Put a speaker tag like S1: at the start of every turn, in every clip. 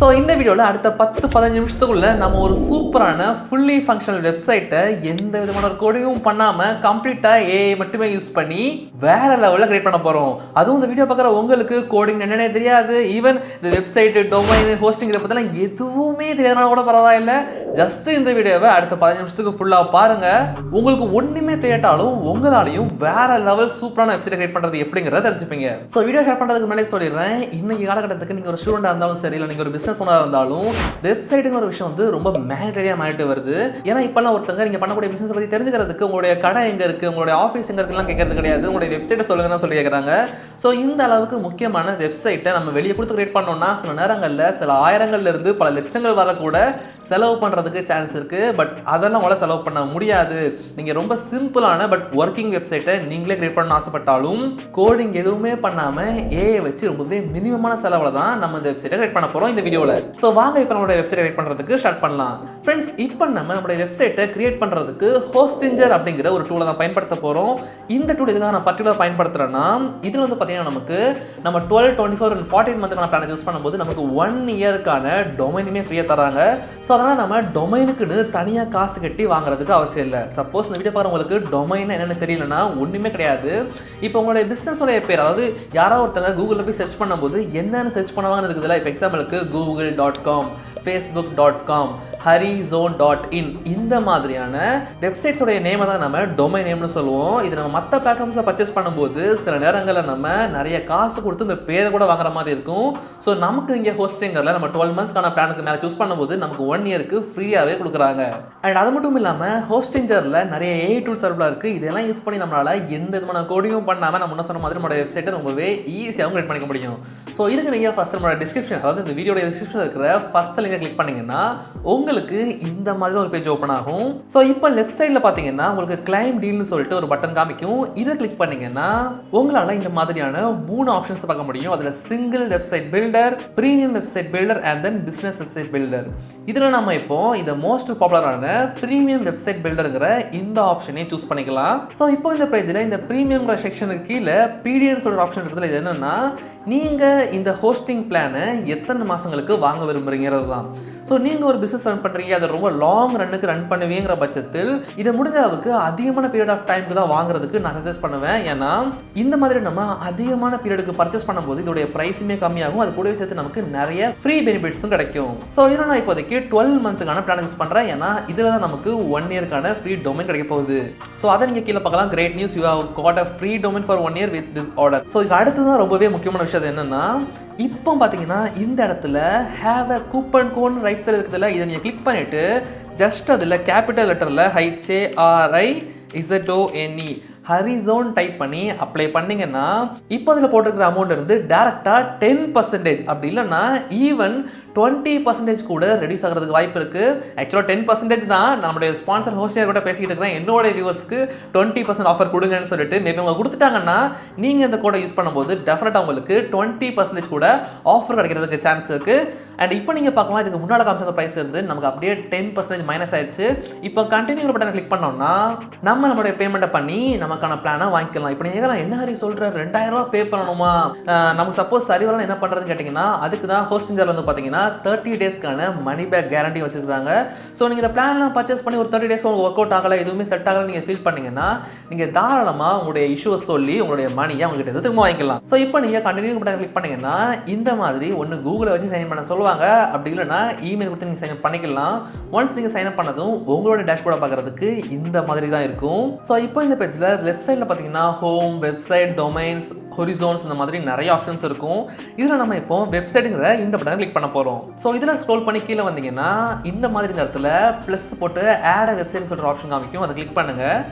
S1: So இந்த வீடியோவில் அடுத்த 10-15 நிமிஷத்துக்குள்ள நம்ம ஒரு சூப்பரான ஃபுல்லி ஃபங்க்ஷனல் வெப்சைட்டை எந்த விதமான கோடிங்கும் பண்ணாமல் கம்ப்ளீட்டாக ஏஐ மட்டுமே யூஸ் பண்ணி வேற லெவலில் கிரியேட் பண்ண போகிறோம். அதுவும் இந்த வீடியோ பார்க்குற உங்களுக்கு கோடிங் என்னன்னே தெரியாது, ஈவன் இந்த வெப்சைட்டு டொமைன் ஹோஸ்டிங் இதை பற்றிலாம் எதுவுமே தெரியாதனால கூட பரவாயில்லை. ஜஸ்ட் இந்த வீடியோவை அடுத்த 15 நிமிஷத்துக்கு ஃபுல்லாக பாருங்கள். உங்களுக்கு ஒன்றுமே தெரியாட்டாலும் உங்களாலையும் வேற லெவல் சூப்பரான வெப்சைட்டை கிரியேட் பண்ணுறது எப்படிங்கிறத தெரிஞ்சுப்பீங்க. ஸோ வீடியோ ஷேர் பண்ணுறதுக்கு முன்னாடி சொல்லிடுறேன், இன்னைக்கு காலகட்டத்துக்கு நீங்கள் ஒரு ஸ்டூடெண்டாக இருந்தாலும் சரி, இல்லை நீங்கள் ஒரு பிசினஸ் ஓனரா இருந்தாலும் வெப்சைட்டுங்கிற ஒரு விஷயம் வந்து ரொம்ப மேண்டேட்டரியா மாறிட்டு வருது. ஏன்னா இப்பெல்லாம் ஒருத்தங்க நீங்க பண்ணக்கூடிய பிசினஸ் பத்தி தெரிஞ்சுக்கிறதுக்கு உங்களுடைய கடை எங்க இருக்கு, உங்களுடைய ஆஃபீஸ் எங்க இருக்குலாம் கேட்கறது கிடையாது, உங்களுடைய வெப்சைட்டை சொல்லுங்க தான் சொல்லி கேட்கறாங்க. ஸோ இந்த அளவுக்கு முக்கியமான வெப்சைட்டை நம்ம வெளியே கொடுத்து கிரியேட் பண்ணோம்னா சில நேரங்களில் சில ஆயிரங்கள்ல இருந்து பல லட்சங்கள் வர கூட செலவு பண்ணுறதுக்கு சான்ஸ் இருக்குது. பட் அதெல்லாம் உங்களால் செலவு பண்ண முடியாது. நீங்கள் ரொம்ப சிம்பிளான பட் ஒர்க்கிங் வெப்சைட்டை நீங்களே கிரியேட் பண்ண ஆசைப்பட்டாலும் கோடிங் எதுவுமே பண்ணாமல் ஏஐ வச்சு ரொம்பவே மினிமமான செலவில் தான் நம்ம இந்த வெப்சைட்டை கிரியேட் பண்ண போகிறோம் இந்த வீடியோவில். ஸோ வாங்க இப்போ நம்மளோட வெப்சைட்டை கிரியேட் பண்ணுறதுக்கு ஸ்டார்ட் பண்ணலாம். ஃப்ரெண்ட்ஸ், இப்போ நம்மளுடைய வெப்சைட்டை கிரியேட் பண்ணுறதுக்கு ஹோஸ்டிஞ்சர் அப்படிங்கிற ஒரு டூலை தான் பயன்படுத்த போகிறோம். இந்த டூல் எதுக்காக நான் பர்டிகுலர் பயன்படுத்துகிறேன்னா, இதில் வந்து பார்த்தீங்கன்னா நமக்கு நம்ம 12, 24 and 14 மந்த்துக்கான பிளான் யூஸ் பண்ணும்போது நமக்கு 1 இயருக்கான டொமைனுமே ஃப்ரீயாக தராங்க. ஸோ அதனால் நம்ம டொமைனுக்குன்னு தனியாக காசு கட்டி வாங்குறதுக்கு அவசியம் இல்லை. சப்போஸ் இந்த வீடியோ பாருங்க உங்களுக்கு டொமைன் என்னென்னு தெரியலன்னா ஒன்றுமே கிடையாது. இப்போ உங்களுடைய பிஸ்னஸோடைய பேர், அதாவது யாராவது ஒருத்தங்க கூகுளில் போய் சர்ச் பண்ணும்போது என்னென்னு சர்ச் பண்ணுவாங்கன்னு இருக்குதுல்ல. இப்போ எக்ஸாம்பிளுக்கு google.com, facebook.com, harizone.in இந்த மாதிரியான வெப்சைட்ஸோடைய நேமை தான் நம்ம டொமைன் நேம்னு சொல்லுவோம். இது நம்ம மற்ற பிளாட்ஃபார்ம்ஸை பர்ச்சேஸ் பண்ணும்போது சில நேரங்களில் நம்ம நிறைய காசு கொடுத்து இந்த பேரை கூட வாங்குற மாதிரி இருக்கும். ஸோ நமக்கு இங்கே ஹோஸ்டிங்கரில் நம்ம 12 மந்த்ஸ்க்கான பிளானுக்கு மேலே சூஸ் பண்ணும்போது நமக்கு 1 இயருக்கு ஃப்ரீயாகவே கொடுக்குறாங்க. அண்ட் அது மட்டும் இல்லாமல் ஹோஸ்டிங்கரில் நிறைய ஏஐ டூல்ஸ் அவைலபிளாக இருக்குது. இதெல்லாம் யூஸ் பண்ணி நம்மளால் எந்த விதமான கோடிங்கும் பண்ணாமல் நம்ம முன்ன சொன்ன மாதிரி நம்மளோட வெப்சைட்டை ரொம்பவே ஈஸியாகவும் கிரியேட் பண்ணிக்க முடியும். ஸோ இதுக்கு நீங்கள் ஃபஸ்ட் நம்மளோட டிஸ்கிரிப்ஷன், அதாவது இந்த வீடியோட டிஸ்கிரிப்ஷன் இருக்கிற ஃபர்ஸ்ட் லிங்கை கிளிக் பண்ணிங்கன்னா உங்களுக்கு இந்த மாதிரி ஒரு பேஜ் ஓப்பன் ஆகும். ஸோ இப்போ லெஃப்ட் சைடில் பார்த்தீங்கன்னா உங்களுக்கு கிளைம் டீல்னு சொல்லிட்டு ஒரு பட்டன் காமிக்கும். இதை கிளிக் பண்ணிங்கன்னா உங்களால் இந்த மாதிரியான 3 ஆப்ஷன்ஸ் பார்க்க முடியும். அதில் single website builder, premium website builder and then business website builder. இதில் நம்ம இப்போ இந்த மோஸ்ட் பாப்புலரான ப்ரீமியம் வெப்சைட் பில்டருங்கிற இந்த ஆப்ஷனை சூஸ் பண்ணிக்கலாம். ஸோ இப்போ இந்த பேஜில் இந்த ப்ரீமியம் செக்ஷனுக்கு கீழே பீரியட்னு சொல்கிற ஆப்ஷன் இருக்குது. இது என்னென்னா நீங்கள் இந்த ஹோஸ்டிங் பிளானை எத்தனை மாதங்களுக்கு வாங்க விரும்புகிறீங்கிறது தான். ஸோ நீங்கள் ஒரு பிஸ்னஸ் ரன் பண்ணுறீங்க, அதை ரொம்ப லாங் ரன்னுக்கு ரன் பண்ணுவீங்கிற பட்சத்தில் இதை முடிஞ்ச அளவுக்கு அதிகமான பீரியட் ஆஃப் டைமுக்கு தான் வாங்குறதுக்கு நான் சஜஸ்ட் பண்ணுவேன். ஏன்னா இந்த மாதிரி நம்ம அதிகமான பீரியடுக்கு பர்ச்சேஸ் பண்ணும்போது இதோடைய ப்ரைஸுமே கம்மியாகும், அது கூடவே சேர்த்து நமக்கு நிறைய ஃப்ரீ பெனிஃபிட்ஸும் கிடைக்கும். ஸோ இதில் நான் இப்போதைக்கு 12 மந்த்துக்கான பிளான் யூஸ் பண்ணுறேன். ஏன்னா இதில் தான் நமக்கு 1 இயருக்கான ஃப்ரீ டொமைன் கிடைக்க போகுது. ஸோ அதை நீங்கள் கீழே பார்க்கலாம். Great news, you have got a free domain for 1 year with this order. So இது அடுத்து தான் ரொம்பவே முக்கியமான விஷயம் என்னன்னா, இப்போ பார்த்தீங்கன்னா இந்த இடத்துல have a coupon code right side இருக்குதுல்ல, இதை நீங்கள் கிளிக் பண்ணிவிட்டு ஜஸ்ட் அதில் கேபிட்டல் லெட்டரில் HARIZONE ஹரிசோன் டைப் பண்ணி அப்ளை பண்ணிங்கன்னா இப்போ அதில் போட்டிருக்கிற அமௌண்ட் இருந்து டேரெக்டாக 10% அப்படி இல்லைன்னா ஈவன் 20% கூட ரெடியூஸ் ஆகிறதுக்கு வாய்ப்பு இருக்குது. ஆக்சுவலாக 10% தான் நம்மளுடைய ஸ்பான்சர் ஹோஸ்டியர் கூட பேசிக்கிட்டு இருக்கிறேன். என்னோட வியூவர்ஸ்க்கு 20% ஆஃபர் கொடுங்கன்னு சொல்லிட்டு மேபி அவங்க கொடுத்துட்டாங்கன்னா நீங்கள் இந்த கோடை யூஸ் பண்ணும்போது டெஃபினட்டாக உங்களுக்கு 20% கூட ஆஃபர் கிடைக்கிறதுக்கு சான்ஸ் இருக்குது. அண்ட் இப்போ நீங்கள் பார்க்கலாம், இதுக்கு முன்னால் காமிச்ச ப்ரைஸ் இருந்து நமக்கு அப்படியே 10% மைனஸ் ஆயிடுச்சு. இப்போ கண்டினியூ பட்டனை கிளிக் பண்ணோம்னா நம்மளுடைய பேமெண்ட்டை பண்ணி நமக்கான பிளானை வாங்கிக்கலாம். இப்போ நீங்கள் என்ன ஹரி சொல்கிற, 2000 ரூபா பே பண்ணணுமா? நமக்கு சப்போஸ் சரி வரலாம் என்ன பண்ணுறதுன்னு கேட்டிங்கன்னா அதுக்கு தான் ஹோஸ்டிங்கர் வந்து பார்த்தீங்கன்னா 30 டேஸ்க்கான மணி பேக் கேரண்டி வச்சுருக்காங்க. ஸோ நீங்கள் இந்த பிளான்லாம் பர்ச்சேஸ் பண்ணி ஒரு 30 டேஸ் உங்களுக்கு ஒர்க் அவுட் ஆகலை, எதுவுமே செட் ஆகலை நீங்கள் ஃபீல் பண்ணிங்கன்னா நீங்கள் தாராளமாக உங்களுடைய இஷ்யூஸ் சொல்லி உங்களுடைய மணியை அவங்ககிட்ட திரும்ப வாங்கிக்கலாம். ஸோ இப்போ நீங்கள் கண்டினியூ பட்டன் கிளிக் பண்ணிங்கன்னா இந்த மாதிரி ஒன்று கூகுளை வச்சு சைன் பண்ண சொல்லுவாங்க, அப்படி இல்லைன்னா இமெயில் கொடுத்து நீங்கள் சைன் பண்ணிக்கலாம். ஒன்ஸ் நீங்கள் சைன் அப் பண்ணதும் உங்களோட டேஷ்போர்டை பார்க்குறதுக்கு இந்த மாதிரி தான் இருக்கும். ஸோ இப்போ இந்த பேஜில் லெஃப்ட் சைடில் பார்த்தீங்கன்னா ஹோம், வெப்சைட், டொமைன்ஸ், ஹொரிசோன்ஸ் இந்த மாதிரி நிறைய ஆப்ஷன்ஸ் இருக்கும். இதில் நம்ம இப்போ வெப்சைட்டுங்கிற இந்த பட்டனை கிளிக் பண்ண போகிறோம். ஸோ இதில் ஸ்க்ரோல் பண்ணி கீழே வந்தீங்கன்னா இந்த மாதிரி இடத்துல ப்ளஸ் போட்டு ஆட் வெப்சைட் சொல்கிற ஆப்ஷன் காமிக்கும், அதை கிளிக் பண்ணுங்க.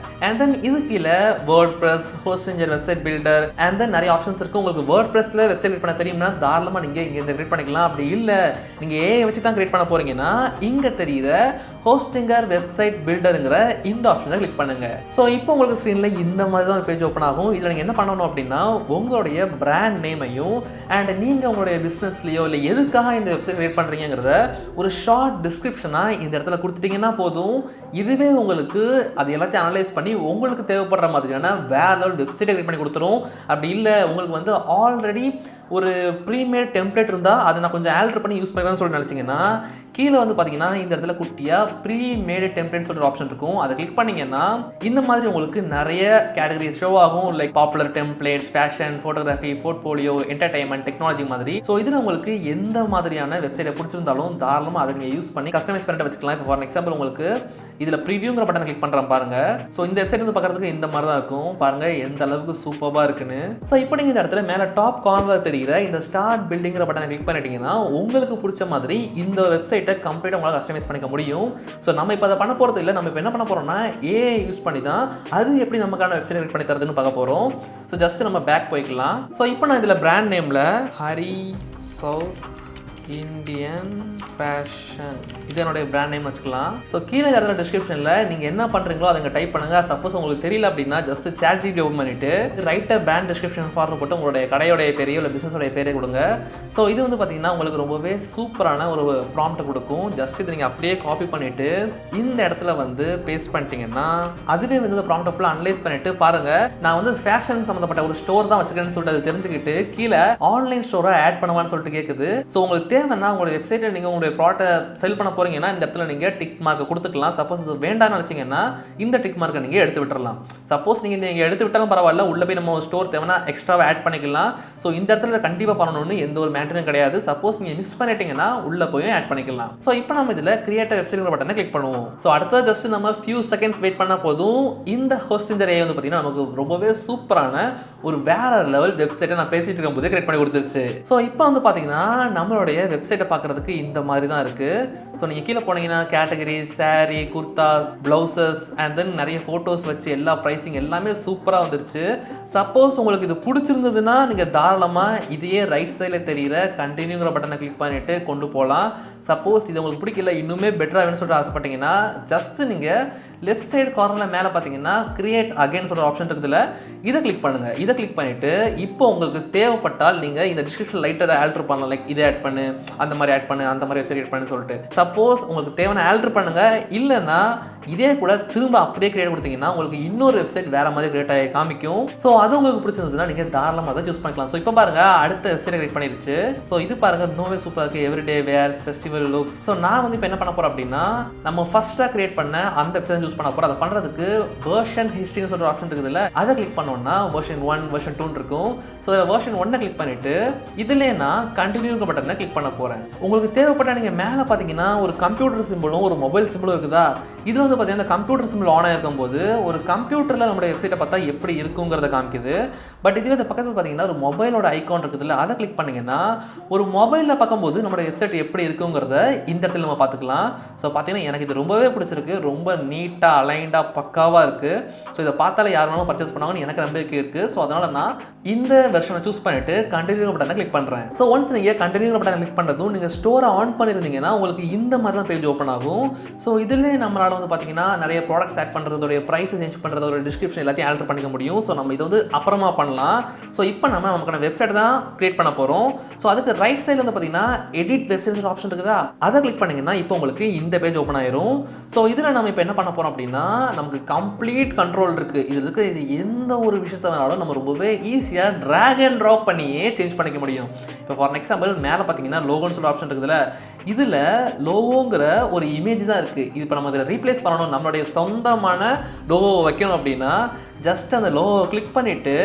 S1: அண்ட் தென் இது கீழே word press, Hostinger, website builder and தென் நிறைய ஆப்ஷன்ஸ் இருக்கும். உங்களுக்கு வேர்ட் ப்ரெஸ்ல வெப்சைட் கிரியேட் பண்ண தெரியும்னா தாராளமாக நீங்கள் இங்கே இந்த கிரியேட் பண்ணிக்கலாம். அப்படி இல்லை நீங்கள் ஏஐ வச்சு தான் கிரியேட் பண்ண போறீங்கன்னா இங்கே தெரியுற ஹோஸ்டிங்கர் வெப்சைட் பில்டருங்கிற இந்த ஆப்ஷனை கிளிக் பண்ணுங்க. ஸோ இப்போ உங்களுக்கு ஸ்க்ரீனில் இந்த மாதிரி தான் பேஜ் ஓப்பன் ஆகும். இதில் நீங்கள் என்ன பண்ணணும் அப்படின்னா உங்களுடைய பிராண்ட் நேமையும் அண்ட் நீங்கள் உங்களுடைய பிஸ்னஸ்லையோ இல்லை எதுக்காக இந்த வெப்சைட் கிரியேட் பண்ணுறீங்கிறத ஒரு ஷார்ட் டிஸ்கிரிப்ஷனாக இந்த இடத்துல கொடுத்துட்டிங்கன்னா போதும். இதுவே உங்களுக்கு அது எல்லாத்தையும் அனலைஸ் பண்ணி உங்களுக்கு தேவைப்படுற மாதிரியான வேற லெவல் வெப்சைட்டை கிரியேட் பண்ணி கொடுத்துரும். அப்படி இல்லை உங்களுக்கு வந்து ஆல்ரெடி ஒரு ப்ரீமேட் டெம்ப்ளேட் இருந்தால் அதை நான் கொஞ்சம் ஆல்டர் பண்ணி பண்ணி யூஸ் பண்ணலாம்னு சொல்லி நினச்சிங்கன்னா கீழே வந்து பார்த்தீங்கன்னா இந்த இடத்துல குட்டியாக ப்ரீ மேடு டெம்ப்ளேட் சொல்கிற ஆப்ஷன் இருக்கும். அதை கிளிக் பண்ணிங்கன்னா இந்த மாதிரி உங்களுக்கு நிறைய கேட்டகரிஸ் ஷோ ஆகும். Like popular templates, fashion, photography, portfolio, entertainment, technology மாதிரி. ஸோ இதில் உங்களுக்கு எந்த மாதிரியான வெப்சைட்டை பிடிச்சிருந்தாலும் தாராளமாக அதை நீங்கள் யூஸ் பண்ணி கஸ்டமைஸ் பண்ணிட்டு வச்சுக்கலாம். இப்போ ஃபார் எக்ஸாம்பிள் உங்களுக்கு இதில் ப்ரிவியூங்கிற பட்டனை கிளிக் பண்ணுறேன் பாருங்க. ஸோ இந்த வெப்சைட் வந்து பார்க்குறதுக்கு இந்த மாதிரி தான் இருக்கும். பாருங்க எந்த அளவுக்கு சூப்பராக இருக்குன்னு. ஸோ இப்போ நீங்கள் இந்த இடத்துல மேலே டாப் கார்னரில் தெரிகிற இந்த ஸ்டார்ட் பில்டிங்கிற பட்டனை கிளிக் பண்ணிட்டீங்கன்னா உங்களுக்கு பிடிச்ச மாதிரி இந்த வெப்சைட்டை கம்ப்ளீட்டாக உங்களால் கஸ்டமைஸ் பண்ணிக்க முடியும். ஸோ நம்ம இப்போ அதை பண்ண போகிறது இல்லை. நம்ம இப்போ என்ன பண்ண போகிறோம்னா ஏஐ யூஸ் பண்ணி தான் அது எப்படி நமக்கான வெப்சைட் கிரியேட் பண்ணி தரதுன்னு பார்க்க போகிறோம். ஸோ ஜஸ்ட் நம்ம பேக் போய்க்கலாம். ஸோ இப்போ நான் இதில் பிராண்ட் நேமில் ஹரி சவுத் இந்தியன் ஃபேஷன் இது என்னுடைய பிராண்ட் நேம் வச்சுக்கலாம். ஸோ கீழே இருக்கிற டிஸ்கிரிப்ஷனில் நீங்கள் என்ன பண்ணுறீங்களோ அதை இங்கே டைப் பண்ணுங்கள். சப்போஸ் உங்களுக்கு தெரியல அப்படின்னா ஜஸ்ட் சாட் ஜிபிடி ஓப்பன் பண்ணிவிட்டு ரைட்டர் பிராண்ட் டிஸ்கிரிப்ஷன் ஃபார்ம் போட்டு உங்களுடைய கடையோடைய பேரையோ இல்லை பிஸ்னஸோடைய பேரே கொடுங்க. ஸோ இது வந்து பார்த்தீங்கன்னா உங்களுக்கு ரொம்பவே சூப்பரான ஒரு ப்ராம்ப்ட் கொடுக்கும். ஜஸ்ட் இது நீங்கள் அப்படியே காப்பி பண்ணிவிட்டு இந்த இடத்துல வந்து பேஸ்ட் பண்ணிட்டீங்கன்னா அதுவே வந்து இந்த ப்ராம்ப்ட் ஃபுல்லாக அனலைஸ் பண்ணிவிட்டு பாருங்கள் நான் வந்து ஃபேஷன் சம்மந்தப்பட்ட ஒரு ஸ்டோர் தான் வச்சுக்கிறேன்னு சொல்லிட்டு அதை தெரிஞ்சுக்கிட்டு கீழே ஆன்லைன் ஸ்டோரை ஆட் பண்ணுவான்னு சொல்லிட்டு கேட்குது. ஸோ உங்களுக்கு தேவைன்னா உங்களுடைய வெப்சைட்டில் நீங்கள் உங்களுடைய ப்ராடக்ட்டை செல் பண்ண போகிறீங்கன்னா இந்த இடத்துல நீங்கள் டிக் மார்க்கை கொடுத்துக்கலாம். சப்போஸ் இது வேண்டாம்னு நினச்சிங்கன்னா இந்த டிக் மார்க்கை நீங்கள் எடுத்து விட்டுறலாம். சப்போஸ் நீங்கள் எடுத்து விட்டாலும் பரவாயில்ல, உள்ளே போய் நம்ம ஸ்டோர் தேவைன்னா எக்ஸ்ட்ராவாக ஆட் பண்ணிக்கலாம். ஸோ இந்த இடத்துல கண்டிப்பாக பண்ணணும்னு எந்த ஒரு மேட்டரும் கிடையாது. சப்போஸ் நீங்கள் மிஸ் பண்ணிட்டீங்கன்னா உள்ளே போய் ஆட் பண்ணிக்கலாம். ஸோ இப்போ நம்ம இதில் கிரியேட் வெப்சைட் பட்டனை கிளிக் பண்ணுவோம். ஸோ அடுத்தது ஜஸ்ட் நம்ம ஃபியூ செகண்ட்ஸ் வெயிட் பண்ணால் போதும். இந்த ஹோஸ்டிங்கர் ஏஐ வந்து பார்த்தீங்கன்னா நமக்கு ரொம்பவே சூப்பரான ஒரு வேற லெவல் வெப்சைட்டை நான் பேசிட்டு இருக்கும்போது கிரியேட் பண்ணி கொடுத்துருச்சு. ஸோ இப்போ வந்து பார்த்தீங்கன்னா நம்மளுடைய வெப்சைட்டை பார்க்குறதுக்கு இந்த மாதிரி தான் இருக்குது. ஸோ நீங்கள் கீழே போனீங்கன்னா category, sari, Gurdas, blouses and then நிறைய ஃபோட்டோஸ் வச்சு எல்லா ப்ரைஸிங் எல்லாமே சூப்பராக வந்துருச்சு. சப்போஸ் உங்களுக்கு இது பிடிச்சிருந்ததுன்னா நீங்கள் தாராளமாக இதையே ரைட் சைடில் தெரிகிற கண்டினியூங்கிற பட்டனை கிளிக் பண்ணிவிட்டு கொண்டு போகலாம். சப்போஸ் இது உங்களுக்கு பிடிக்கல, இன்னுமே பெட்டராக வேணும்னு சொல்லிட்டு ஆசைப்பட்டீங்கன்னா ஜஸ்ட் நீங்கள் லெஃப்ட் சைடு கார்னரில் மேலே பார்த்தீங்கன்னா கிரியேட் அகைன் சொல்கிற ஆப்ஷன் இருக்குதுல, இதை கிளிக் பண்ணுங்கள். இதை கிளிக் பண்ணிவிட்டு இப்போ உங்களுக்கு தேவைப்பட்டால் நீங்கள் இந்த டிஸ்கிரிப்ஷன் லைட்டாக அதை ஆல்ட்ரு பண்ணலாம். லைக் இதை ஆட் பண்ணு, அந்த மாதிரி ஆட் பண்ணு, அந்த மாதிரி வெப்சைட் ஆட் பண்ணு சொல்லிட்டு. சப்போஸ் உங்களுக்கு தேவையான ஆல்ட்ரு பண்ணுங்கள். இல்லைன்னா இதே கூட திரும்ப அப்படியே கிரியேட் கொடுத்தீங்கன்னா உங்களுக்கு இன்னொரு வெப்சைட் வேறு மாதிரி கிரியேட் ஆகி காமிக்கும். ஸோ அது உங்களுக்கு பிடிச்சிருந்ததுன்னா நீங்கள் தாராளமாக அதை சூஸ் பண்ணிக்கலாம். ஸோ இப்போ பாருங்கள் அடுத்த வெப்சைட் கிரியேட் பண்ணிருச்சு. ஸோ இது பாருங்கள் நோவே சூப்பராக இருக்குது. Everyday wears, festival looks. So நான் வந்து இப்போ என்ன பண்ண போகிறேன் அப்படின்னா நம்ம ஃபஸ்ட்டாக கிரியேட் பண்ண அந்த வெப்சைட் யூஸ் பண்ண போகிறோம். அதை பண்ணுறதுக்கு வெர்ஷன் ஹிஸ்ட்ரின்னு சொல்கிற ஆப்ஷன் இருக்குதுல்ல, அதை கிளிக் பண்ணோம்னா வெர்ஷன் 1, வெர்ஷன் 2 இருக்கும். ஸோ இதில் வெர்ஷன் 1 கிளிக் பண்ணிவிட்டு இதிலே நான் கண்டினியூ பட்டனை கிளிக் பண்ண போகிறேன். உங்களுக்கு தேவைப்பட்ட நீங்கள் மேலே பார்த்தீங்கன்னா ஒரு கம்ப்யூட்டர் சிம்பிளும் ஒரு மொபைல் சிம்பிளும் இருக்குதா. இதில் வந்து பார்த்தீங்கன்னா இந்த கம்ப்யூட்டர் சிம்பிள் ஆன் ஆகிருக்கும் போது ஒரு கம்ப்யூட்டரில் நம்மளுடைய வெப்சைட்டை பார்த்தா எப்படி இருக்குங்கிறத காமிக்குது. பட் இதுவே இந்த பக்கத்தில் பார்த்தீங்கன்னா ஒரு மொபைலோட ஐக்கான் இருக்குதுல்ல, அதை கிளிக் பண்ணிங்கன்னா ஒரு மொபைலில் பார்க்கும்போது நம்மளுடைய வெப்சைட் எப்படி இருக்குங்கிறத இந்த இடத்துல நம்ம பார்த்துக்கலாம். ஸோ பார்த்தீங்கன்னா எனக்கு இது ரொம்பவே பிடிச்சிருக்கு. ரொம்ப நீட்டாக அலைண்டாக பக்காவாக இருக்குது. ஸோ இதை பார்த்தாலே யார் வேணாலும் பர்ச்சேஸ் பண்ணுவாங்கன்னு எனக்கு நம்பிக்கை இருக்குது. ஸோ அதனால் நான் இந்த வெர்ஷனை சூஸ் பண்ணிவிட்டு கண்டினியூ பட்டனை கிளிக் பண்ணுறேன். ஸோ ஒன்ஸ் நீங்கள் கண்டினியூ பட்டனை கிளிக் பண்ணுறதும் நீங்கள் ஸ்டோரை ஆன் பண்ணியிருந்தீங்கன்னா உங்களுக்கு இந்த மாதிரி தான் பேஜ் ஓப்பன் ஆகும். ஸோ இதில் நம்மளால் வந்து பார்த்தீங்கன்னா நிறைய ப்ராடக்ட்ஸ் ஆட் பண்ணுறதோடைய ப்ரைஸை சேஞ்ச் பண்ணுறதோட டிஸ்கிரிப்ஷன் எல்லாத்தையும் ஆல்டர் பண்ணிக்க முடியும். ஸோ நம்ம இதை வந்து அப்புறமா பண்ணலாம். ஸோ இப்போ நமக்கான வெப்சைட் தான் கிரியேட் பண்ண போகிறோம். ஸோ அதுக்கு ரைட் சைடில் வந்து பார்த்தீங்கன்னா எடிட் வெப்சைட் ஆப்ஷன் இருக்குதா, அதை கிளிக் பண்ணிங்கன்னா இப்போ உங்களுக்கு இந்த பேஜ் ஓப்பன் ஆயிரும். ஸோ இதில் நம்ம இப்போ என்ன பண்ண போகிறோம் அப்படின்னா நமக்கு கம்ப்ளீட் கண்ட்ரோல் இருக்குது. இது எந்த ஒரு விஷயத்தை வேணாலும் நம்ம ரொம்பவே ஈஸியாக ட்ராக் அண்ட் ட்ராப் பண்ணியே சேஞ்ச் பண்ணிக்க முடியும். இப்போ ஃபார் எக்ஸாம்பிள் மேலே பார்த்தீங்கன்னா லோகோன்னு சொல்கிற ஆப்ஷன் இருக்குதுல்ல, இதில் லோகோங்கிற ஒரு இமேஜ் தான் இருக்குது. இது இப்போ நம்ம இதில் ரீப்ளேஸ் பண்ணணும், நம்மளுடைய சொந்தமான லோகோவை வைக்கணும் அப்படின்னா ஜஸ்ட் அந்த லோகோவை கிளிக் பண்ணிவிட்டு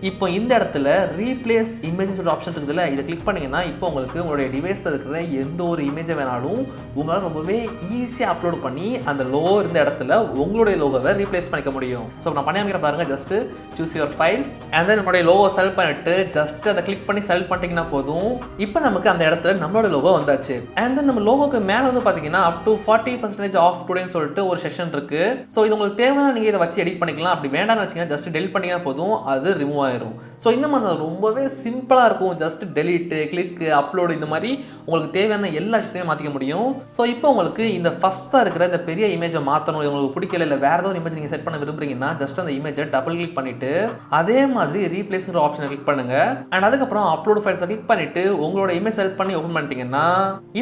S1: இப்போ இந்த இடத்துல ரீப்ளேஸ் இமேஜ் ஒரு ஆப்ஷன் இருக்குதுல்ல, இதை கிளிக் பண்ணிங்கன்னா இப்போ உங்களுக்கு உங்களுடைய டிவைஸில் இருக்கிற எந்த ஒரு இமேஜை வேணாலும் உங்களால் ரொம்பவே ஈஸியாக அப்லோட் பண்ணி அந்த லோகோ இருந்த இடத்துல உங்களுடைய லோகோவை ரீப்ளேஸ் பண்ணிக்க முடியும். ஸோ நான் பண்ணியாமிக்கிற பாருங்கள், just choose your files and then நம்மளுடைய லோகோ செலக்ட் பண்ணிட்டு ஜஸ்ட் அதை கிளிக் பண்ணி செலக்ட் பண்ணிட்டீங்கன்னா போதும். இப்போ நமக்கு அந்த இடத்துல நம்மளோட லோகோ வந்தாச்சு. அண்ட் தென் நம்ம லோகோக்கு மேலே வந்து பார்த்தீங்கன்னா அப் டு 40% ஆஃப் டுடேன்னு சொல்லிட்டு ஒரு செஷன் இருக்குது. ஸோ இது உங்களுக்கு தேவையான நீங்கள் இதை வச்சு எடிட் பண்ணிக்கலாம். அப்படி வேண்டாம்னு வச்சிங்கன்னா ஜஸ்ட் டெலிட் பண்ணிங்கன்னா போதும், அது ரிமூவ் ஆயிரும். ஸோ இந்த மாதிரி ரொம்பவே சிம்பிளாக இருக்கும். ஜஸ்ட் டெலிட்டு, கிளிக், அப்லோடு இந்த மாதிரி உங்களுக்கு தேவையான எல்லா விஷயத்தையும் மாற்றிக்க முடியும். ஸோ இப்போ உங்களுக்கு இந்த ஃபஸ்ட்டாக இருக்கிற இந்த பெரிய இமேஜை மாற்றணும், உங்களுக்கு பிடிக்கல, இல்லை வேறு ஏதோ ஒரு இமேஜ் நீங்கள் செட் பண்ண விரும்புறீங்கன்னா ஜஸ்ட் அந்த இமேஜை டபுள் கிளிக் பண்ணிவிட்டு அதே மாதிரி ரீப்ளேஸ்ங்கிற ஆப்ஷனை கிளிக் பண்ணுங்கள். அண்ட் அதுக்கப்புறம் அப்லோட் ஃபைல்ஸை கிளிக் பண்ணிவிட்டு உங்களோட இமேஜ் செலக்ட் பண்ணி ஓப்பன் பண்ணிட்டீங்கன்னா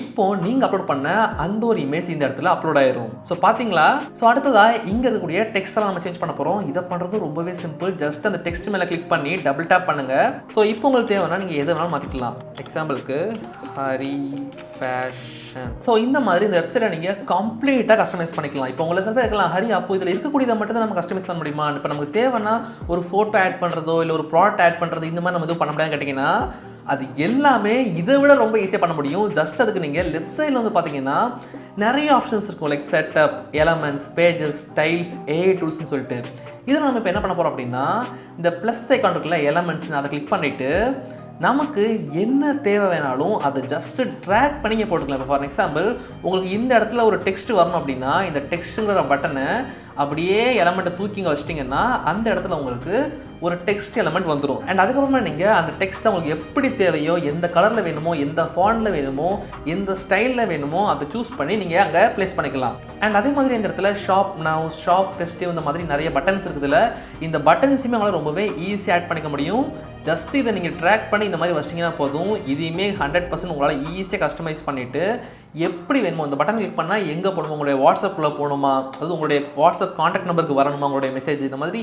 S1: இப்போ நீங்கள் அப்லோட் பண்ண அந்த ஒரு இமேஜ் இந்த இடத்துல அப்லோட் ஆயிரும். ஸோ பார்த்தீங்களா. ஸோ அடுத்ததாக இங்கே இருக்கக்கூடிய டெக்ஸ்டெல்லாம் நம்ம சேஞ்ச் பண்ண போகிறோம். இதை பண்ணுறது ரொம்பவே சிம்பிள். ஜஸ்ட் அந்த டெக்ஸ்ட் மேலே கிளிக் பண்ணி டபுள் டேப் பண்ணுங்கள். ஸோ இப்போ உங்களுக்கு தேவைன்னா நீங்கள் எது வேணாலும் மாற்றிக்கலாம். எக்ஸாம்பிளுக்கு ஹரி ஃபேஷன். ஸோ இந்த மாதிரி இந்த வெப்சைட்டை நீங்கள் கம்ப்ளீட்டாக கஸ்டமைஸ் பண்ணிக்கலாம். இப்போ உங்களை சில பேர் இருக்கலாம், ஹரி அப்போ இதில் இருக்கக்கூடியதை மட்டும் தான் நம்ம கஸ்டமைஸ் பண்ண முடியுமா? இப்போ நமக்கு தேவைன்னா ஒரு ஃபோட்டோ ஆட் பண்ணுறதோ இல்லை ஒரு ப்ராடக்ட் ஆட் பண்ணுறது இந்த மாதிரி நம்ம எதுவும் பண்ண முடியாதுன்னு கேட்டிங்கன்னா, அது எல்லாமே இதை விட ரொம்ப ஈஸியாக பண்ண முடியும். ஜஸ்ட் அதுக்கு நீங்கள் லெஃப்ட் சைடில் வந்து பார்த்தீங்கன்னா நிறைய ஆப்ஷன்ஸ் இருக்கும். Like setup, elements, pages, styles, AI டூல்ஸ்னு சொல்லிட்டு. இதில் நம்ம இப்போ என்ன பண்ண போகிறோம் அப்படின்னா, இந்த ப்ளஸ் ஐக்கான் இருக்குல்ல எலமெண்ட்ஸ்னு அதை கிளிக் பண்ணிவிட்டு நமக்கு என்ன தேவை வேணாலும் அதை ஜஸ்ட்டு ட்ராக் பண்ணிங்க போட்டுக்கலாம். இப்போ ஃபார் எக்ஸாம்பிள் உங்களுக்கு இந்த இடத்துல ஒரு டெக்ஸ்ட் வரணும் அப்படின்னா, இந்த டெக்ஸ்ட்டுங்கிற பட்டனை அப்படியே எலமெண்ட்டை தூக்கிங்க வச்சிட்டிங்கன்னா அந்த இடத்துல உங்களுக்கு ஒரு டெக்ஸ்ட் எலமெண்ட் வந்துடும். அண்ட் அதுக்கப்புறமா நீங்கள் அந்த டெக்ஸ்ட்டை உங்களுக்கு எப்படி தேவையோ, எந்த கலரில் வேணுமோ, எந்த ஃபாண்டில் வேணுமோ, எந்த ஸ்டைலில் வேணுமோ அதை சூஸ் பண்ணி நீங்கள் அங்கே ப்ளேஸ் பண்ணிக்கலாம். அண்ட் அதே மாதிரி இந்த இடத்துல ஷாப் நவ், ஷாப் ஃபெஸ்டிவ் இந்த மாதிரி நிறைய பட்டன்ஸ் இருக்குதுல்ல. இந்த பட்டன்ஸுமே உங்களால் ரொம்பவே ஈஸியாக ஆட் பண்ணிக்க முடியும். ஜஸ்ட் இதை நீங்கள் ட்ராக் பண்ணி இந்த மாதிரி வச்சிட்டிங்கன்னா போதும். இதையுமே 100% உங்களால் ஈஸியாக கஸ்டமைஸ் பண்ணிவிட்டு எப்படி வேணுமோ இந்த பட்டன் கிளிக் பண்ணால் எங்கே போகணுமோ, உங்களுடைய வாட்ஸ்அப்பில் போகணுமா, அது உங்களுடைய வாட்ஸ்அப் கான்டாக்ட் நம்பருக்கு வரணுமா, உங்களுடைய மெசேஜ் இந்த மாதிரி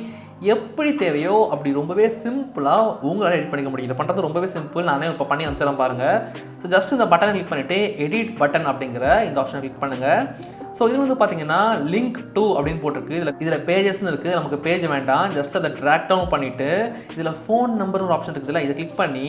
S1: எப்படி தேவையோ அப்படி ரொம்பவே சிம்பிளாக உங்களால் எடிட் பண்ணிக்க முடியும். இதை பண்ணுறது ரொம்பவே சிம்பிள். நானே இப்போ பண்ணி அனுப்பிச்சிடறேன் பாருங்கள். ஸோ ஜஸ்ட் இந்த பட்டனை கிளிக் பண்ணிவிட்டு எடிட் பட்டன் அப்படிங்கிற இந்த ஆப்ஷனை கிளிக் பண்ணுங்கள். ஸோ இது வந்து பார்த்தீங்கன்னா லிங்க் டு அப்படின்னு போட்டிருக்கு. இதில் பேஜஸ்ன்னு இருக்குது. நமக்கு பேஜ் வேண்டாம். ஜஸ்ட் அதை ட்ராக் டவுன் பண்ணிவிட்டு இதில் ஃபோன் நம்பர்னு ஒரு ஆப்ஷன் இருக்குதுல்ல, இதை கிளிக் பண்ணி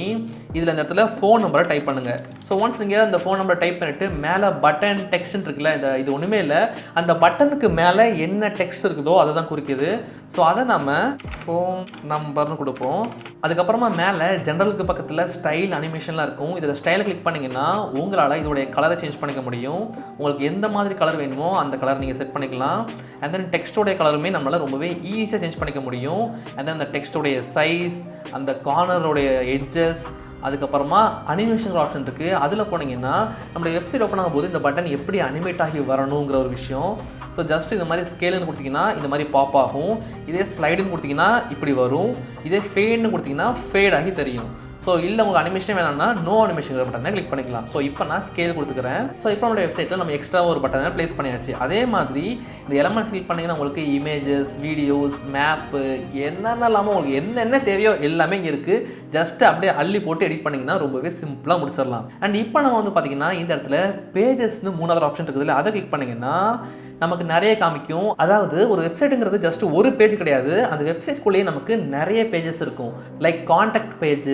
S1: இதில் இந்த இடத்துல ஃபோன் நம்பரை டைப் பண்ணுங்கள். ஸோ ஒன்ஸ் நீங்கள் அந்த ஃபோன் நம்பரை டைப் பண்ணிவிட்டு மேலே பட்டன் டெக்ஸ்ட்னு இருக்குல்ல, இது ஒன்றுமே இல்லை, அந்த பட்டனுக்கு மேலே என்ன டெக்ஸ்ட் இருக்குதோ அதை தான் குறிக்குது. ஸோ அதை நம்ம ஃபோன் நம்பர்னு கொடுப்போம். அதுக்கப்புறமா மேலே ஜென்ரலுக்கு பக்கத்தில் ஸ்டைல் அனிமேஷன்லாம் இருக்கும். இதில் ஸ்டைலை கிளிக் பண்ணிங்கன்னா உங்களால் இதோடைய கலரை சேஞ்ச் பண்ணிக்க முடியும். உங்களுக்கு எந்த மாதிரி கலர் வேணுமோ அந்த கலர் நீங்கள் செட் பண்ணிக்கலாம். அண்ட் தென் டெக்ஸ்டோடைய கலருமே நம்மளால் ரொம்பவே ஈஸியாக சேஞ்ச் பண்ணிக்க முடியும். அண்ட் தென் அந்த டெக்ஸ்டோடைய சைஸ், அந்த கார்னரோடைய எட்ஜஸ், அதுக்கப்புறமா அனிமேஷன் ஆப்ஷன் இருக்குது. அதில் போனீங்கன்னா நம்மளுடைய வெப்சைட் ஓப்பன் ஆகும்போது இந்த பட்டன் எப்படி அனிமேட் ஆகி வரணுங்கிற ஒரு விஷயம். ஸோ ஜஸ்ட் இந்த மாதிரி ஸ்கேலுன்னு கொடுத்தீங்கன்னா இந்த மாதிரி பாப் ஆகும். இதே ஸ்லைடுன்னு கொடுத்தீங்கன்னா இப்படி வரும். இதே ஃபேடுன்னு கொடுத்தீங்கன்னா ஃபேட் ஆகி தெரியும். ஸோ இல்லை உங்களுக்கு அனிமேஷன் வேணாம்னா நோ அனிமேஷன் பட்டனை கிளிக் பண்ணிக்கலாம். ஸோ இப்போ நான் ஸ்கேல் கொடுத்துக்கிறேன். ஸோ இப்போ நம்மளுடைய வெப்சைட்டில் நம்ம எக்ஸ்ட்ரா ஒரு பட்டனை ப்ளேஸ் பண்ணியாச்சு. அதே மாதிரி இந்த எலமெண்ட்ஸ் கிளிக் பண்ணிங்கன்னா உங்களுக்கு இமேஜஸ், வீடியோஸ், மேப்பு என்னென்னலாமோ உங்களுக்கு என்னென்ன தேவையோ எல்லாமே இங்கே இருக்குது. ஜஸ்ட் அப்படியே அள்ளி போட்டு எடிட் பண்ணிங்கன்னா ரொம்பவே சிம்பிளாக முடிச்சிடலாம். அண்ட் இப்போ நம்ம வந்து பார்த்தீங்கன்னா இந்த இடத்துல பேஜஸ்னு 3வது ஆப்ஷன் இருக்குதுல்ல, அதை கிளிக் பண்ணிங்கன்னா நமக்கு நிறைய காமிக்கும். அதாவது ஒரு வெப்சைட்டுங்கிறது ஜஸ்ட் ஒரு பேஜ் கிடையாது. அந்த வெப்சைட்குள்ளேயே நமக்கு நிறைய பேஜஸ் இருக்கும். Like contact page,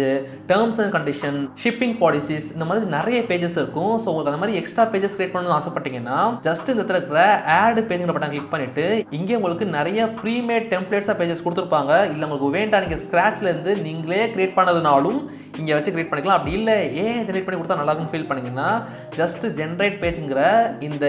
S1: terms and condition, shipping policies, இந்த மாதிரி நிறைய பேஜஸ் இருக்கும். ஸோ உங்களுக்கு அந்த மாதிரி எக்ஸ்ட்ரா பேஜஸ் கிரியேட் பண்ணணும்னு ஆசைப்பட்டீங்கன்னா ஜஸ்ட் இந்த இடத்துல இருக்கிற ஆட் பேஜுங்கிற பட்டன் கிளிக் பண்ணிட்டு இங்கே உங்களுக்கு நிறைய ப்ரீமேட் டெம்ப்ளேட்ஸாக பேஜஸ் கொடுத்துருப்பாங்க. இல்லை உங்களுக்கு வேண்டாம் நீங்கள் ஸ்க்ராட்ச்லேருந்து நீங்களே கிரியேட் பண்ணதுனாலும் இங்கே வச்சு கிரியேட் பண்ணிக்கலாம். அப்படி இல்லை ஜென்ரேட் பண்ணி கொடுத்தா நல்லா இருக்கும்னு ஃபீல் பண்ணிங்கன்னா ஜஸ்ட் ஜென்ரேட் பேஜுங்கிற இந்த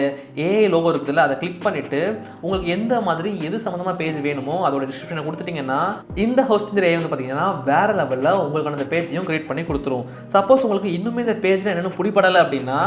S1: ஏஐ லோகோ இருக்குதுல்ல, அதை கிளிக் பண்ணிவிட்டு உங்களுக்கு எந்த மாதிரி எது சம்மந்தமாக பேஜ் வேணுமோ அதோட டிஸ்கிரிப்ஷனை கொடுத்துட்டிங்கன்னா இந்த ஹோஸ்டிங் ஏஐ வந்து பார்த்தீங்கன்னா வேறு லெவலில் உங்களுக்கான அந்த பேஜையும் கிரியேட் பண்ணி கொடுத்துரும். சப்போஸ் உங்களுக்கு இன்னுமே இந்த பேஜில் என்னென்னு பிடிப்படலை அப்படின்னா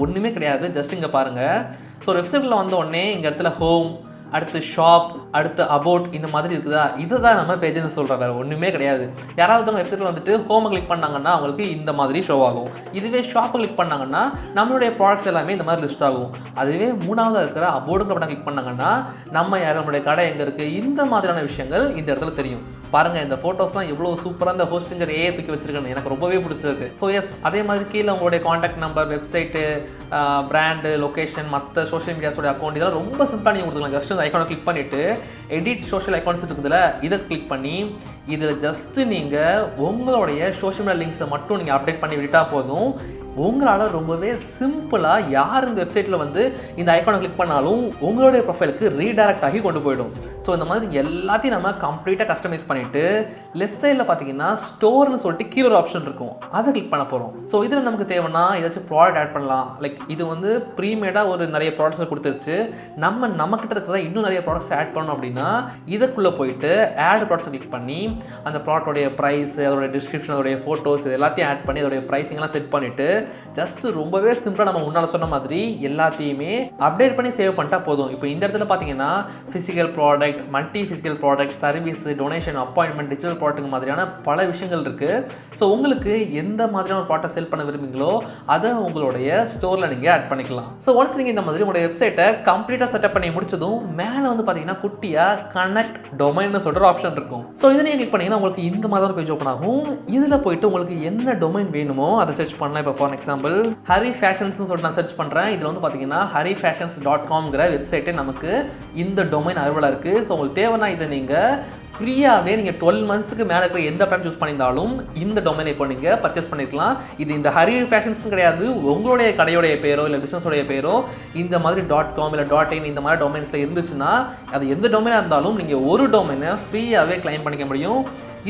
S1: ஒன்றுமே கிடையாது. ஜஸ்ட் இங்கே பாருங்கள். ஸோ வெப்சைட்டில் வந்த உடனே இங்கே இடத்துல ஹோம், அடுத்து ஷாப், அடுத்து அபவுட் இந்த மாதிரி இருக்குதா, இதை தான் நம்ம பேஜ்னு சொல்கிறோம். வேறு ஒன்றுமே கிடையாது. யாராவது வெப்சைட்டில் வந்துட்டு ஹோமை கிளிக் பண்ணாங்கன்னா அவங்களுக்கு இந்த மாதிரி ஷோ ஆகும். இதுவே ஷாப்பை கிளிக் பண்ணாங்கன்னா நம்மளுடைய ப்ராடக்ட்ஸ் எல்லாமே இந்த மாதிரி லிஸ்ட் ஆகும். அதுவே 3வது இருக்கிற அபவுட்டுங்கிற பட்டன் கிளிக் பண்ணாங்கன்னா நம்ம யார், நம்மளுடைய கடை எங்கே இருக்குது, இந்த மாதிரியான விஷயங்கள் இந்த இடத்துல தெரியும். பாருங்கள் இந்த ஃபோட்டோஸ்லாம் எவ்வளோ சூப்பராக இந்த ஹோஸ்டிங்கர் ஏஐ தூக்கி வச்சிருக்கேன்னு எனக்கு ரொம்பவே பிடிச்சிருக்கு. ஸோ எஸ், அதே மாதிரி கீழே உங்களுடைய contact number, website, brand, location, மற்ற சோஷியல் மீடியாஸோட அக்கௌண்ட் இதெல்லாம் ரொம்ப சிம்பிளாக நீங்கள் கொடுத்துக்கலாம். ஜஸ்ட் இந்த ஐக்கானை கிளிக் பண்ணிவிட்டு எடிட் சோஷியல் அக்கௌண்ட்ஸ் இருக்குதுல்ல, இதை கிளிக் பண்ணி இதில் ஜஸ்ட்டு நீங்கள் உங்களுடைய சோஷியல் மீடியா லிங்க்ஸை மட்டும் நீங்கள் அப்டேட் பண்ணி விட்டால் போதும். உங்களால் ரொம்பவே சிம்பிளாக யார் இந்த வெப்சைட்டில் வந்து இந்த ஐக்கானை கிளிக் பண்ணாலும் உங்களுடைய ப்ரொஃபைலுக்கு ரீடைரக்ட் ஆகி கொண்டு போயிடும். ஸோ இந்த மாதிரி எல்லாத்தையும் நம்ம கம்ப்ளீட்டாக கஸ்டமைஸ் பண்ணிவிட்டு லெஃப்ட் சைடில் பார்த்தீங்கன்னா ஸ்டோர்னு சொல்லிட்டு கீழே ஒரு ஆப்ஷன் இருக்கும், அதை கிளிக் பண்ண போகிறோம். ஸோ இதில் நமக்கு தேவைன்னா ஏதாச்சும் ப்ராடக்ட் ஆட் பண்ணலாம். லைக் இது வந்து ப்ரீமேடாக ஒரு நிறைய ப்ராடக்ட்ஸை கொடுத்துருச்சு. நம்மக்கிட்ட இருக்கிற இன்னும் நிறைய ப்ராடக்ட்ஸ் ஆட் பண்ணணும் அப்படின்னா இதுக்குள்ளே போயிட்டு ஆட் ப்ராடக்ட்ஸை கிளிக் பண்ணி அந்த ப்ராடக்டோடைய ப்ரைஸ், அதோடைய டிஸ்கிரிப்ஷன், அதோடைய ஃபோட்டோஸ் இது எல்லாத்தையும் ஆட் பண்ணி அதோடைய ப்ரைஸிங்லாம் செட் பண்ணிவிட்டு ஜஸ்ட் ரொம்பவே சிம்பிளாக நம்ம முன்னால் சொன்ன மாதிரி எல்லாத்தையுமே அப்டேட் பண்ணி சேவ் பண்ணிட்டா போதும். இப்போ இந்த இடத்துல பார்த்தீங்கன்னா physical product, multi physical product, service, donation, appointment, digital product மாதிரியான பல விஷயங்கள் இருக்குது. ஸோ உங்களுக்கு எந்த மாதிரியான ஒரு ப்ராடக்ட் செல் பண்ண விரும்புங்களோ அதை உங்களுடைய ஸ்டோரில் நீங்கள் ஆட் பண்ணிக்கலாம். ஸோ ஒன்ஸ் நீங்கள் இந்த மாதிரி உங்களுடைய வெப்சைட்டை கம்ப்ளீட்டாக செட்டப் பண்ணி முடிச்சதும் மேலே வந்து பார்த்தீங்கன்னா குட்டியாக கனெக்ட் டொமைன்னு சொல்கிற ஆப்ஷன் இருக்கும். ஸோ இதை நீங்கள் கிளிக் பண்ணிங்கன்னா உங்களுக்கு இந்த மாதிரி ஒரு பேஜ் ஓப்பன் ஆகும். இதில் போயிட்டு உங்களுக்கு என்ன டொமைன் வேணுமோ அதை சர்ச் பண்ணலாம். இப்போ ஃபார் எக்ஸாம்பிள் ஹரி ஃபேஷன்ஸ்னு சொல்லிட்டு நான் சர்ச் பண்ணுறேன். இதில் வந்து பார்த்தீங்கன்னா harifashions.comங்கிற வெப்சைட்டே நமக்கு இந்த டொமைன் அவைலபிளாக இருக்குது. ஸோ உங்களுக்கு தேவைன்னா இதை நீங்கள் ஃப்ரீயாகவே நீங்கள் 12 மந்த்ஸுக்கு மேலே இருக்கிற எந்த பிளான் சூஸ் பண்ணியிருந்தாலும் இந்த டொமைனை இப்போ நீங்கள் பர்ச்சேஸ் பண்ணிக்கலாம். இது இந்த ஹரி ஃபேஷன்ஸும் கிடையாது, உங்களுடைய கடையோடைய பேரோ இல்லை பிஸ்னஸோடைய பேரோ இந்த மாதிரி .com இல்லை .in இந்த மாதிரி டொமைன்ஸில் இருந்துச்சுன்னா அது எந்த டொமைனாக இருந்தாலும் நீங்கள் ஒரு டொமைனை ஃப்ரீயாகவே கிளைம் பண்ணிக்க முடியும்.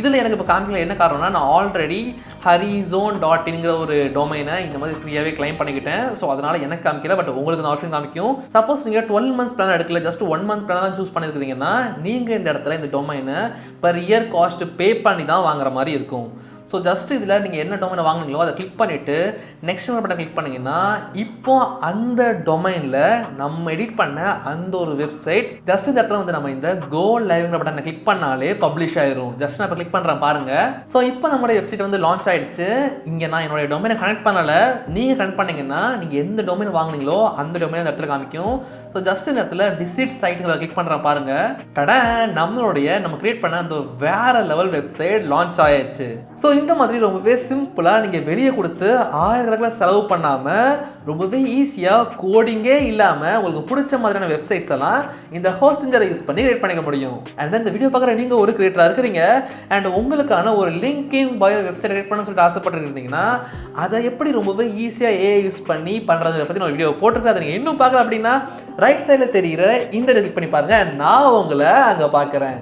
S1: இதில் எனக்கு இப்போ காமிக்கல என்ன காரணம்னா நான் ஆல்ரெடி harizone.inங்கிற ஒரு டொமைனை இந்த மாதிரி ஃப்ரீயாகவே கிளைம் பண்ணிக்கிட்டேன். ஸோ அதனால் எனக்கு காமிக்கல, பட் உங்களுக்கு இந்த ஆப்ஷன் காமிக்கும். சப்போஸ் நீங்கள் 12 மந்த்ஸ் பிளான் எடுக்கல, ஜஸ்ட் 1 மந்த் பிளான் தான் சூஸ் பண்ணியிருக்கீங்கன்னா நீங்கள் இந்த இடத்துல இந்த டொமைனை பர் இயர் காஸ்ட் பே பண்ணி தான் வாங்குற மாதிரி இருக்கும். ஸோ ஜஸ்ட் இதில் நீங்கள் என்ன டொமைனை வாங்கினீங்களோ அதை கிளிக் பண்ணிவிட்டு நெக்ஸ்ட் பட்டன் கிளிக் பண்ணிங்கன்னா இப்போ அந்த டொமைனில் நம்ம எடிட் பண்ண அந்த ஒரு வெப்சைட் ஜஸ்ட் இந்த இடத்துல வந்து நம்ம இந்த கோ லைவ்ங்கிற பட்டனை கிளிக் பண்ணாலே பப்ளிஷ் ஆயிரும். ஜஸ்ட் நான் இப்போ கிளிக் பண்ணுறேன் பாருங்கள். ஸோ இப்போ நம்மளுடைய வெப்சைட் வந்து லான்ச் ஆகிடுச்சு. இங்கே நான் என்னுடைய டொமைனை கனெக்ட் பண்ணலை, நீங்கள் கனெக்ட் பண்ணிங்கன்னா நீங்கள் எந்த டொமைன் வாங்கினீங்களோ அந்த டொமைனை இந்த இடத்துல காமிக்கும். ஸோ ஜஸ்ட் இந்த இடத்துல விசிட் சைட்டுங்கிறத கிளிக் பண்ணுறேன் பாருங்கள். நம்ம கிரியேட் பண்ண அந்த வேற லெவல் வெப்சைட் லான்ச் ஆயிடுச்சு. ஸோ இந்த மாதிரி ரொம்பவே சிம்பிளாக நீங்கள் வெளியே கொடுத்து ஆயிரக்கணக்கில் செலவு பண்ணாமல் ரொம்பவே ஈஸியாக கோடிங்கே இல்லாமல் உங்களுக்கு பிடிச்ச மாதிரியான வெப்சைட்ஸ் எல்லாம் இந்த ஹோஸ்டிங்கரை யூஸ் பண்ணி கிரியேட் பண்ணிக்க முடியும். அண்ட் இந்த வீடியோ பார்க்குற நீங்கள் ஒரு கிரியேட்டராக இருக்கிறீங்க அண்ட் உங்களுக்கான ஒரு லிங்க்இன் பயோ வெப்சைட் கிரியேட் பண்ண சொல்லிட்டு ஆசைப்பட்டுருந்தீங்கன்னா அதை எப்படி ரொம்பவே ஈஸியாக ஏஐ யூஸ் பண்ணி பண்ணுறதை பற்றி நான் வீடியோ போட்டிருக்கேன். அதை நீங்கள் இன்னும் பார்க்கல அப்படின்னா ரைட் சைடில் தெரிகிற இந்த கிளிக் பண்ணி பாருங்கள். நான் உங்களை அங்கே பார்க்குறேன்.